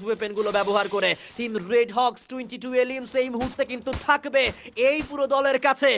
Weapon গুলো ব্যবহার করে টিম রেড হকস 22 এলিমস এই মুহূর্তে কিন্তু থাকবে এই পুরো দলের কাছে।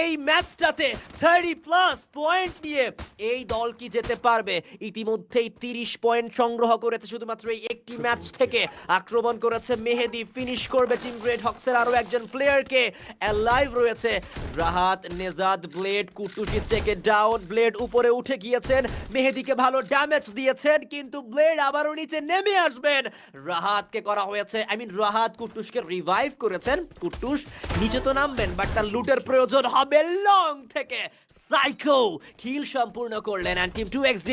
এই ম্যাচটাতে 30+ পয়েন্ট নিয়ে এই দল কি যেতে পারবে? ইতিমধ্যেই 30 পয়েন্ট সংগ্রহ করেছে শুধুমাত্র এই একটি ম্যাচ থেকে। আক্রমণ করেছে মেহেদি, ফিনিশ করবে টিম রেড হকসের আরো একজন প্লেয়ারকে। অ্যালাইভ রয়েছে রাহাত, নেজাদ, ব্লেড, কুটুশিস থেকে ডাউন। ব্লেড উপরে উঠে গিয়েছেন, মেহেদিকে ভালো ড্যামেজ দিয়েছেন, কিন্তু ব্লেড আবারও নিচে নেমে আসবেন। রাহাতকে করা হয়েছে, রাহাত কুটুসকে রিভাইভ করেছেন। কুটুস নিচে তো নামবেন, বাট তার লুটের প্রয়োজন হবে লং থেকে। সাইকো কিল সম্পূর্ণ করলেন এন্ড টিম 2xd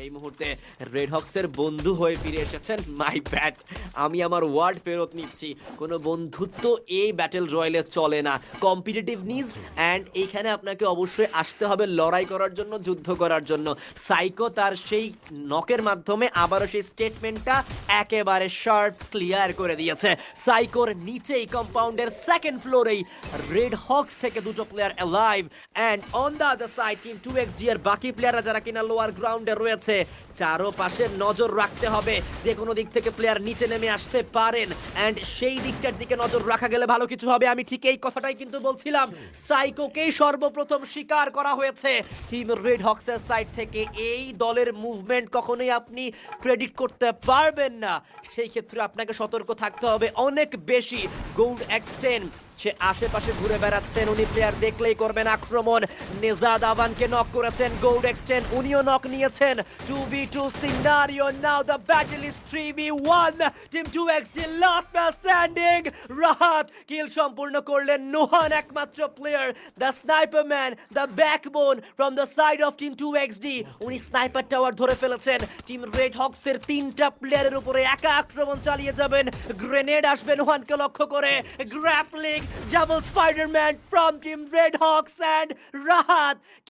এই মুহূর্তে রেড হকসের বন্ধু হয়ে ফিরে এসেছেন। মাই ব্যাড, আমি আমার ওয়ার্ড ফেরত নিচ্ছি। কোনো বন্ধুত্ব এই ব্যাটেল রয়্যালে চলে না, কম্পিটিটিভ নিজ। অ্যান্ড এইখানে আপনাকে অবশ্যই আসতে হবে লড়াই করার জন্য, যুদ্ধ করার জন্য। সাইকো তার সেই নকের মাধ্যমে আবারও সেই স্টেটমেন্টটা একেবারে শার্প ক্লিয়ার করে দিয়েছে। সাইকোর নিচেই কম্পাউন্ডের সেকেন্ড ফ্লোরেই রেড হকস থেকে দুটো player alive. And on the other side team 2xd এর বাকি প্লেয়াররা যারা কিনা লোয়ার গ্রাউন্ডে রয়েছে, চারপাশে নজর রাখতে হবে, যে কোনো দিক থেকে প্লেয়ার নিচে নেমে আসতে পারেন। এন্ড সেই দিকটার দিকে নজর রাখা গেলে ভালো কিছু হবে। আমি ঠিক এই কথাটাই কিন্তু বলছিলাম। সাইকোকেই সর্বপ্রথম স্বীকার করা হয়েছে টিম রেড হকসের সাইড থেকে। এই দলের মুভমেন্ট কখনোই আপনি প্রেডিক্ট করতে পারবেন না, সেই ক্ষেত্রে আপনাকে সতর্ক থাকতে হবে অনেক বেশি। গোল্ড এক্সটেন্ড সে আশেপাশে ঘুরে বেড়াচ্ছেন, উনি প্লেয়ার দেখলেই করবেন আক্রমণ। নেজাদ আবানকে নক করেছেন, গোল্ড এক্সটেন্ড উনিও নক নিয়েছেন। 2v2 scenario, now the battle is 3v1। Team 2xd last man standing. Rahat kill সম্পূর্ণ করলেন। নোহান একমাত্র player, the sniper man, the backbone from the side of team 2xd। উনি স্নাইপার টাওয়ার ধরে ফেলেছেন। Team red হকসের তিনটা প্লেয়ারের উপরে একা আক্রমণ চালিয়ে যাবেন। গ্রেনেড আসবে নোহানকে লক্ষ্য করে। Grappling, double Spider-Man from Team Red Hawks, and Rahat